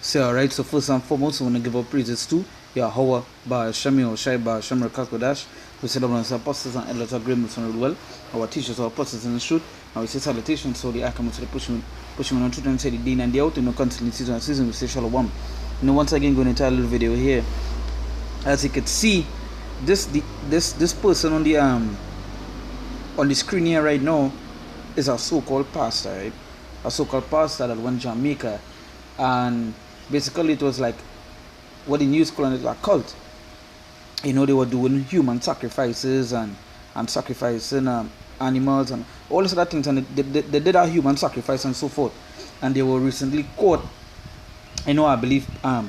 So, alright, so first and foremost, I want to give up praises to Yahweh, Shemi or Shai, Shem Rakakodash, we celebrate our apostles and elders of greatness and well, our teachers, our apostles in the truth, and we say salutations, so the come to the pushing on truth and say the dean and the out, constantly season, we say shalom. Once again, going to tell a little video here. As you can see, this person on the screen here right now is a so-called pastor, right? A so-called pastor that went to Jamaica, and basically it was like what the news calling it a cult. They were doing human sacrifices and sacrificing animals and all these other things, and they did a human sacrifice and so forth. And they were recently caught. I believe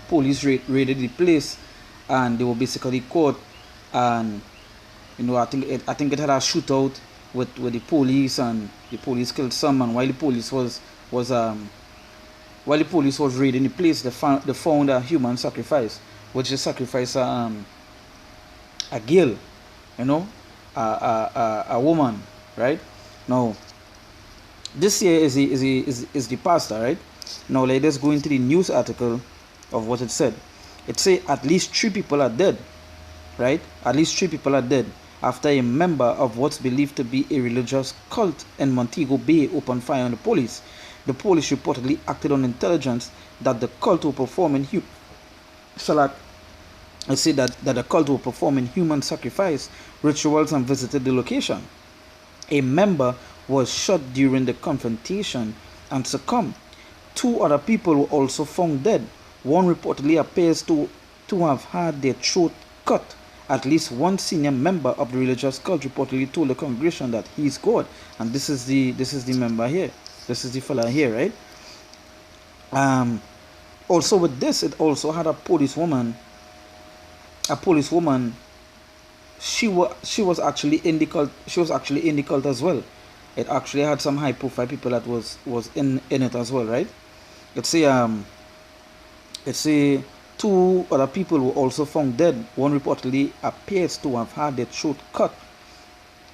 police raided the place, and they were basically caught. And I think it had a shootout with the police, and the police killed some. And while the police was raiding the place, they found a human sacrifice, which is sacrifice a girl, a woman, right? Now, this here is the pastor, right? Now, let us go into the news article of what it said. It say at least 3 people are dead, right? At least 3 people are dead after a member of what's believed to be a religious cult in Montego Bay opened fire on the police. The police reportedly acted on intelligence that the cult were performing human sacrifice rituals and visited the location. A member was shot during the confrontation and succumbed. 2 other people were also found dead. One reportedly appears to have had their throat cut. At least one senior member of the religious cult reportedly told the congregation that he is God. And this is the member here. This is the fella here, right? Also with this, it also had a policewoman. She was actually in the cult. She was actually in the cult as well. It actually had some high profile people that was in it as well, right? Let's say 2 other people were also found dead. One reportedly appears to have had their throat cut.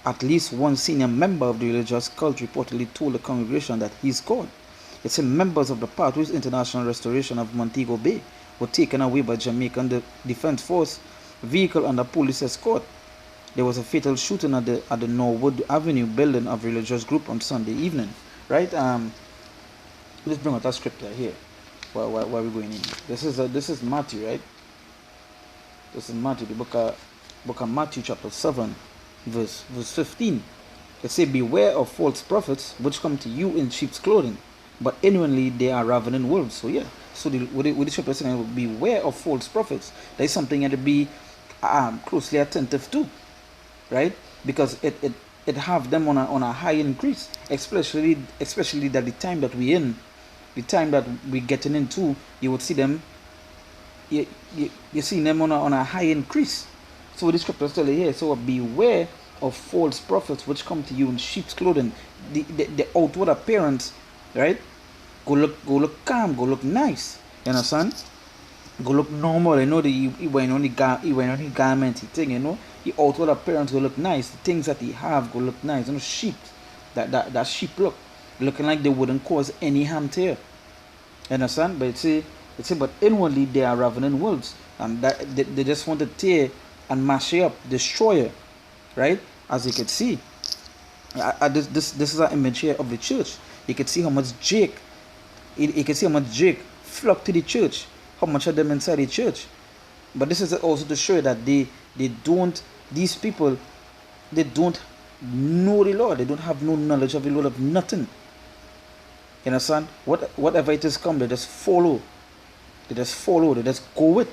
At least one senior member of the religious cult reportedly told the congregation that he is God. It said members of the Pathways International Restoration of Montego Bay were taken away by Jamaican Defense Force vehicle under police escort. There was a fatal shooting at the Norwood Avenue building of religious group on Sunday evening, right? Let's bring out that scripture here. Where we're going in. This is Matthew, right? This is Matthew, the book of Matthew, chapter 7, verse 15. It says, beware of false prophets which come to you in sheep's clothing, but inwardly they are ravening wolves. So yeah. So what the scripture saying, beware of false prophets. That is something you have to be closely attentive to, right? Because it have them on a high increase, especially that the time that we're in. The time that we're getting into, you would see them. You see them on a high increase. So the scripture is telling here. So beware of false prophets which come to you in sheep's clothing. The outward appearance, right? Go look calm. Go look nice. You understand? Go look normal. He went on the garment thing. The outward appearance go look nice. The things that he have go look nice. Sheep. That sheep look. Looking like they wouldn't cause any harm to you. You understand? But but inwardly they are ravening wolves, and that they just want to tear and mash you up, destroy you, right? As you can see, this is an image here of the church. You can see how much Jake flocked to the church, how much of them inside the church. But this is also to show you that these people don't know the Lord. They don't have no knowledge of the Lord, of nothing. You understand? Whatever it is come, they just follow. They just go with.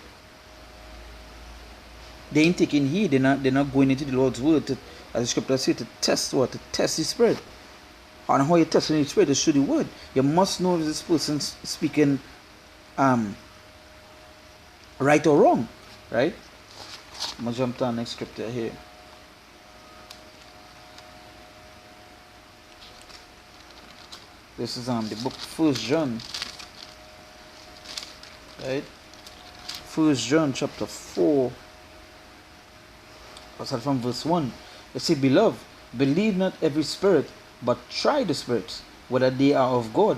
They ain't taking heed. They're not going into the Lord's word as the scripture says, to test the spirit. And how you test the spirit is through the word. You must know if this person speaking right or wrong. Right? I'm gonna jump to the next scripture here. This is the book 1 John, right? 1 John chapter 4, I'll start from verse 1. It says, beloved, believe not every spirit, but try the spirits, whether they are of God.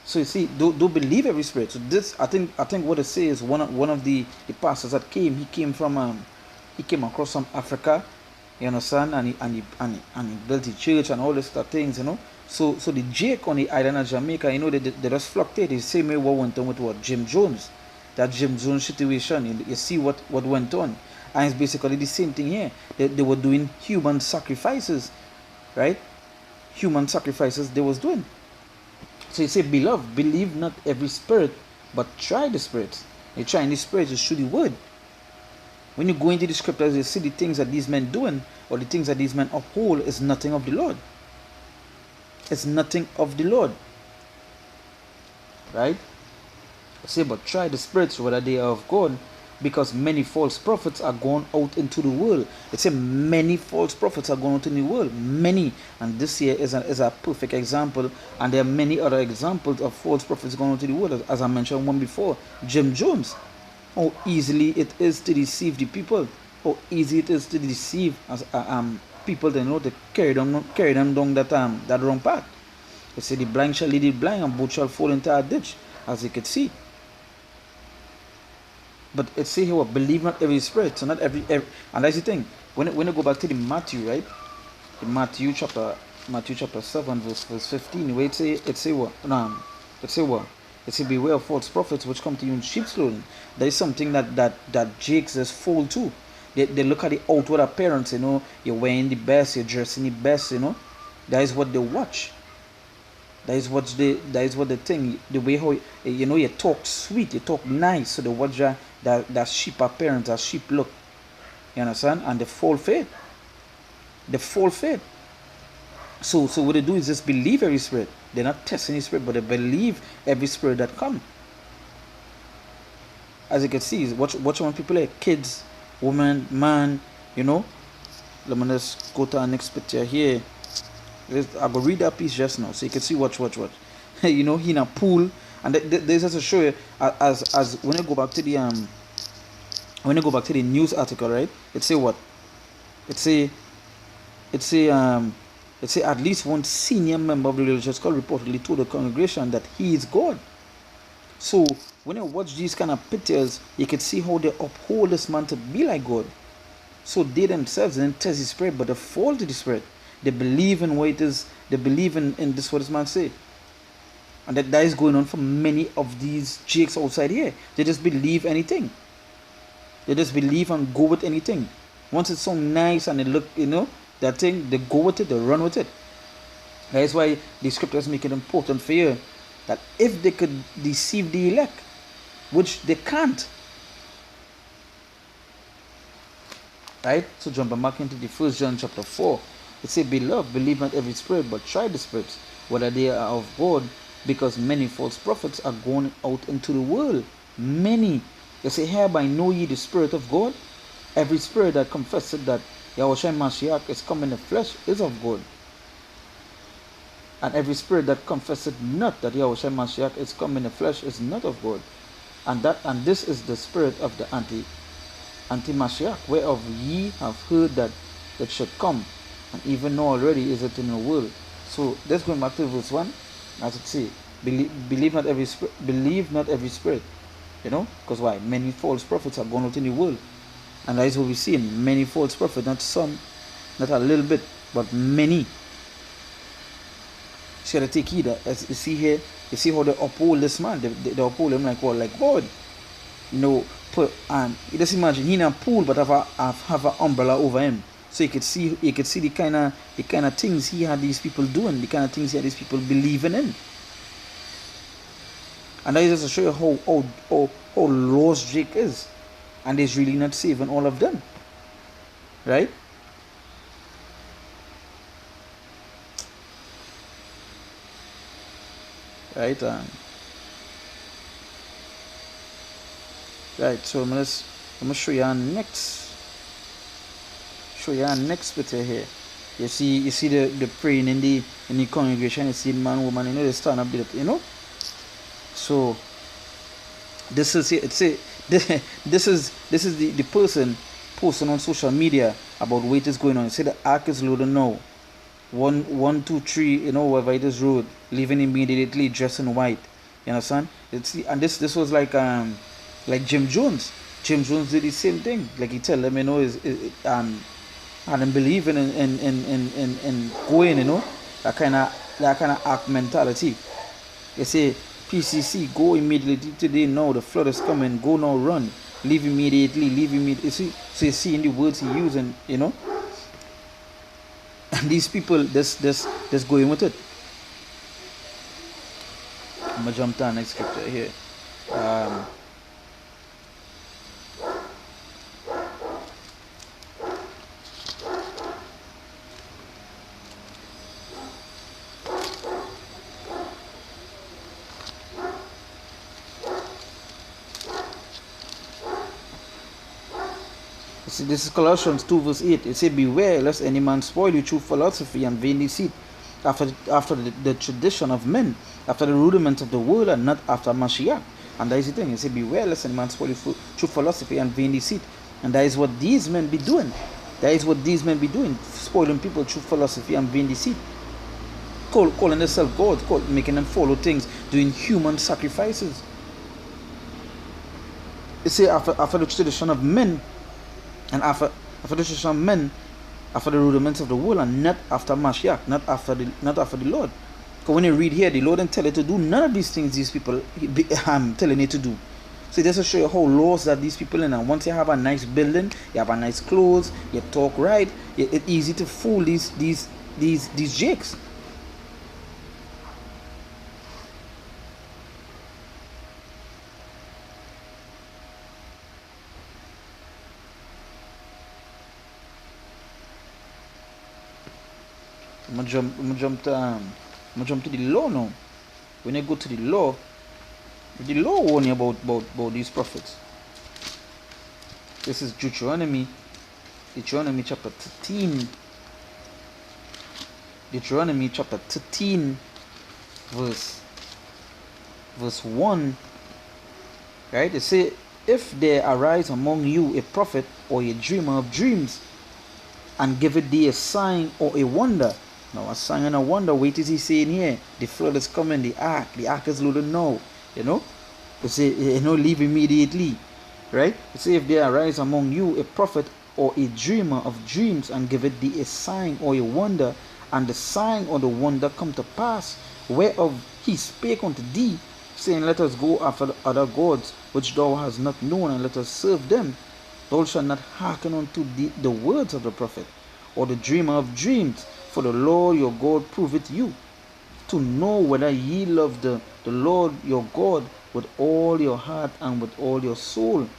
So you see, don't believe every spirit. So this, I think what it says, one of the pastors that he came from he came across from Africa, you understand, and he built a church and all this stuff things, So the Jake on the island of Jamaica, they just fluctuated. The same way what went on with what Jim Jones, that Jim Jones situation. You see what went on, and it's basically the same thing here. They were doing human sacrifices, right? Human sacrifices they was doing. So you say, beloved, believe not every spirit, but try the spirits. You try in the spirits, you show the word. When you go into the scriptures, you see the things that these men doing, or the things that these men uphold is nothing of the Lord. It's nothing of the Lord. Right? I say, but try the spirits whether they are of God, because many false prophets are gone out into the world. It says many false prophets are gone out in the world. Many. And this here is a perfect example. And there are many other examples of false prophets going out into the world. As I mentioned one before, Jim Jones. How easily it is to deceive the people. How easy it is to deceive people to carry them down that wrong path. They say the blind shall lead the blind, and both shall fall into a ditch, as you can see. But it say here, believe not every spirit. So not every and that's the thing. When you go back to the Matthew, right? The Matthew chapter 7, verse 15, where it say what? No, it say beware of false prophets which come to you in sheep's clothing. There is something that Jakes is full too. They look at the outward appearance, you're wearing the best, you're dressing the best, That is what they watch. That is what they think. The way how you talk sweet, you talk nice, so they watch that sheep appearance, that sheep look. You understand? And they fall faith. They fall faith. So what they do is just believe every spirit. They're not testing the spirit, but they believe every spirit that comes. As you can see, watch when people like kids, woman, man, Let me just go to our next picture here. I will read that piece just now, so you can see watch. He in a pool, and there's just to show you as when you go back to the news article, right? It say what? It say at least one senior member of the religious cult reportedly told the congregation that he is God. So when you watch these kind of pictures, you can see how they uphold this man to be like God. So they themselves didn't test the spirit, but they fall to the spirit. They believe in what it is. They believe in this what this man say. And that is going on for many of these jakes outside here. They just believe anything. They just believe and go with anything. Once it's so nice and they look, that thing, they go with it, they run with it. That is why the scriptures make it important for you that if they could deceive the elect, which they can't, right? So jumping back into the 1 John chapter 4, it says, beloved, believe not every spirit, but try the spirits, whether they are of God, because many false prophets are going out into the world. Many. They say, hereby know ye the Spirit of God. Every spirit that confesseth that Yahushua Mashiach is come in the flesh is of God. And every spirit that confesseth not that Yahushua Mashiach is come in the flesh is not of God. And this is the spirit of the anti-Mashiach, whereof ye have heard that it should come, and even now already is it in the world. So let's go back to verse 1, as it says, believe not every spirit, because why? Many false prophets are gone out in the world. And that is what we see in many false prophets, not some, not a little bit, but many. So you gotta take heed. As you see here, you see how they uphold this man. They uphold him like what? Like God. You just imagine he in a pool, but have an umbrella over him. So you could see the kind of things he had these people doing, the kind of things he had these people believing in. And that is just to show you how lost Jake is. And he's really not saving all of them. Right? Right? Right, so I'm gonna show you our next picture here. You see the praying in the congregation. You see man, woman, they stand up there, So this is this is the person posting on social media about what is going on. Say the ark is loaded now. 1, 2, 3, wherever it is road, leaving immediately, dressed in white. You understand? And this was like Jim Jones. Jim Jones did the same thing. Like he tell them, and then believing in going, that kind of act mentality. They say, PCC, go immediately today. No, the flood is coming. Go now, run. Leave immediately. Leave immediately. So you see in the words he using, and these people, just going with it. I'm gonna jump down next scripture here. Um, See, this is Colossians 2 verse 8. It says, beware lest any man spoil you through philosophy and vain deceit, after the tradition of men, after the rudiments of the world, and not after Mashiach. And that is the thing. It says, beware lest any man spoil you through philosophy and vain deceit. And that is what these men be doing. That is what these men be doing, spoiling people through philosophy and vain deceit. Calling themselves God, making them follow things, doing human sacrifices. It says, after the tradition of men, and after the tradition of men, after the rudiments of the world, and not after Mashiach, not after the Lord. Because when you read here, the Lord didn't tell you to do none of these things these people telling you to do. So just to show you how lost that these people in. And once you have a nice building, you have a nice clothes, you talk right, it's easy to fool these jakes. I'm gonna jump to the law now. When I go to the law warn you about these prophets. This is Deuteronomy chapter 13. Deuteronomy chapter 13 verse 1. Right? They say, if there arise among you a prophet or a dreamer of dreams, and give it thee a sign or a wonder. Now a sign and a wonder, wait is he saying here? The flood is coming, the ark is loaded now. They say, leave immediately. Right? They say, if there arise among you a prophet or a dreamer of dreams, and give it thee a sign or a wonder, and the sign or the wonder come to pass, whereof he spake unto thee, saying, let us go after the other gods which thou hast not known, and let us serve them. Thou shalt not hearken unto the words of the prophet, or the dreamer of dreams, for the Lord your God proveth you, to know whether ye love the Lord your God with all your heart and with all your soul.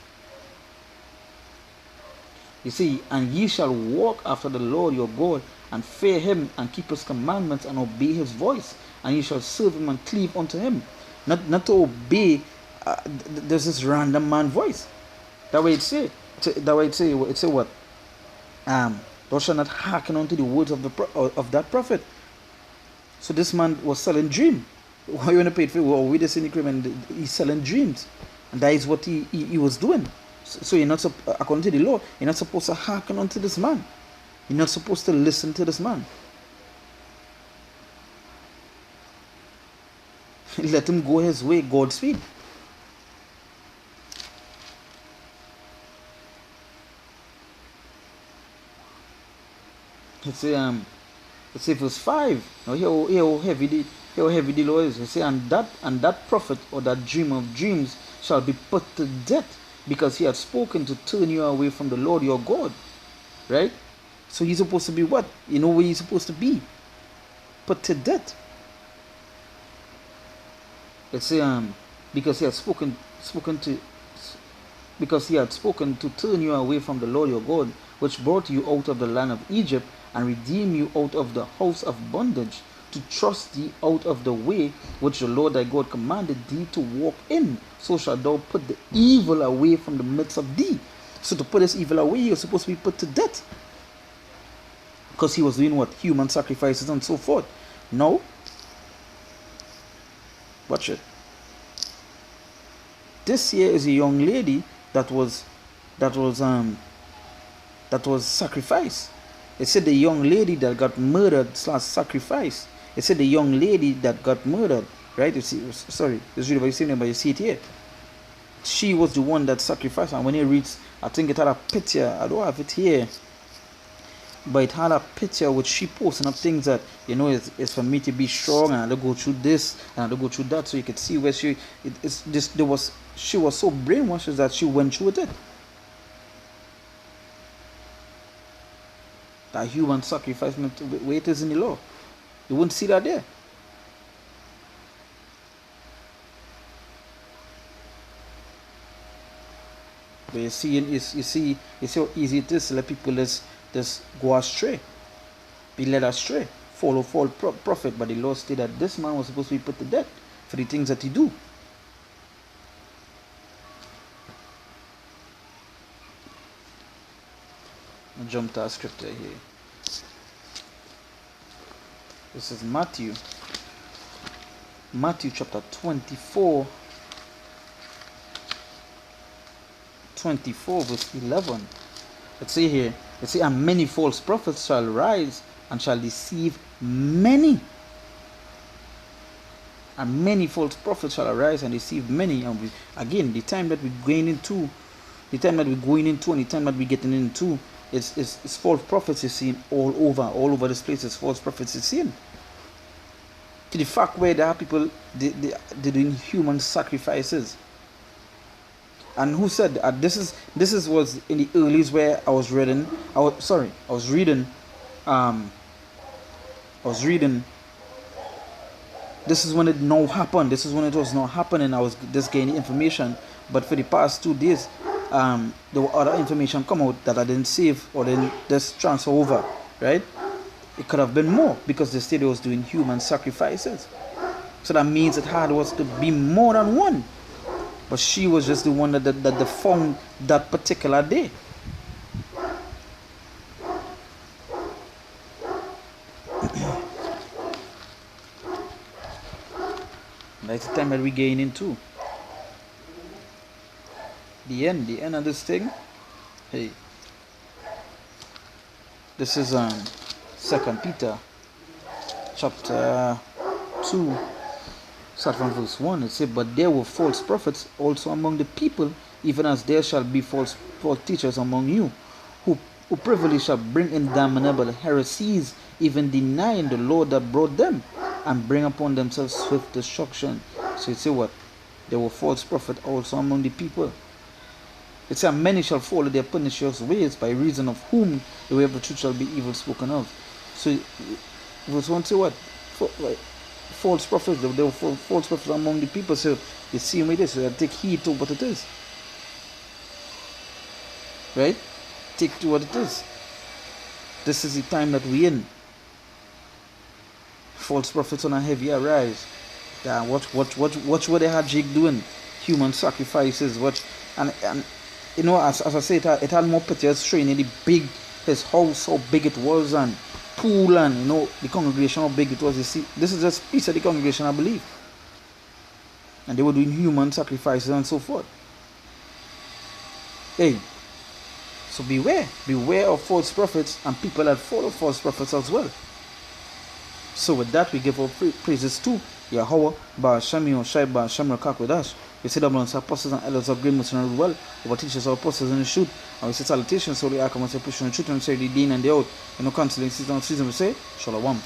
You see, and ye shall walk after the Lord your God, and fear him, and keep his commandments, and obey his voice, and ye shall serve him and cleave unto him. Not to obey there's this random man voice. That way it say what? Thou shalt not hearken unto the words of that prophet. So this man was selling dream. Why you want to pay for? Well, with this increment, he's selling dreams, and that is what he was doing. So you're not, according to the law, you're not supposed to hearken unto this man. You're not supposed to listen to this man. Let him go his way, Godspeed. Let's say verse 5. Now here how heavy the law is. It say, and that prophet or that dreamer of dreams shall be put to death, because he had spoken to turn you away from the Lord your God. Right? So he's supposed to be what? You know where he's supposed to be? Put to death. Let's say because he had spoken to turn you away from the Lord your God, which brought you out of the land of Egypt, and redeem you out of the house of bondage, to trust thee out of the way which the Lord thy God commanded thee to walk in. So shalt thou put the evil away from the midst of thee. So to put this evil away, you're supposed to be put to death, because he was doing what? Human sacrifices and so forth. Now, watch it. This here is a young lady that was sacrificed. It said the young lady that got murdered / sacrificed. It said the young lady that got murdered. right? You see, sorry, it's really about the same name, but you see it here. She was the one that sacrificed, and when you read, I think it had a picture. I don't have it here, but it had a picture which she posting up things that, you know, it's for me to be strong, and I don't go through this and I don't go through that, so you could see where it's just, she was so brainwashed that she went through with it. That human sacrifice where it is in the law, you wouldn't see that there. But you see how easy it is to let people just go astray, be led astray, follow false prophet. But the Lord stated that this man was supposed to be put to death for the things that he do. I'll jump to our scripture here. This is Matthew chapter 24 verse 11. Let's see here. Let's see, and many false prophets shall rise and shall deceive many. And many false prophets shall arise and deceive many. And again, the time that we're going into, and the time that we're getting into, it's false prophets is seen all over this place. It's false prophets is seen. To the fact where there are people they're doing human sacrifices. And who said that? This was in the earliest where I was reading. This is when it now happened. This is when it was not happening. I was just gaining information. But for the past 2 days, there were other information come out that I didn't save or didn't just transfer over, right? It could have been more because the state was doing human sacrifices. So that means it had was to be more than one. But she was just the one that they found that particular day. That's the time that we're getting into. The end of this thing. Hey. This is 2 Peter chapter 2. Start from verse 1. It says, but there were false prophets also among the people, even as there shall be false teachers among you, who privily shall bring in damnable heresies, even denying the Lord that brought them, and bring upon themselves swift destruction. So it says what? There were false prophets also among the people. It says, many shall follow their pernicious ways, by reason of whom the way of the truth shall be evil spoken of. So verse 1 say what? False prophets, there were false prophets among the people. So you see me this, so take heed to what it is. Right? Take to what it is. This is the time that we're in. False prophets on a heavy arise. Watch what they had Jake doing. Human sacrifices. And you know, as I say, it had more pictures showing his house, how big it was, and pool, and you know, the congregation, how big it was. You see, this is just a piece of the congregation, I believe. And they were doing human sacrifices and so forth. Hey, so beware of false prophets and people that follow false prophets as well. So with that, we give our praises to Yahweh, Ba'ashami, Oshai, Ba'asham, Rakakwedash. We say double unto apostles and elders of great and well, over teachers of apostles in the truth. And we say salutations, so we are coming to push on the truth and say the dean and the out. And no canceling season we say, Shalom.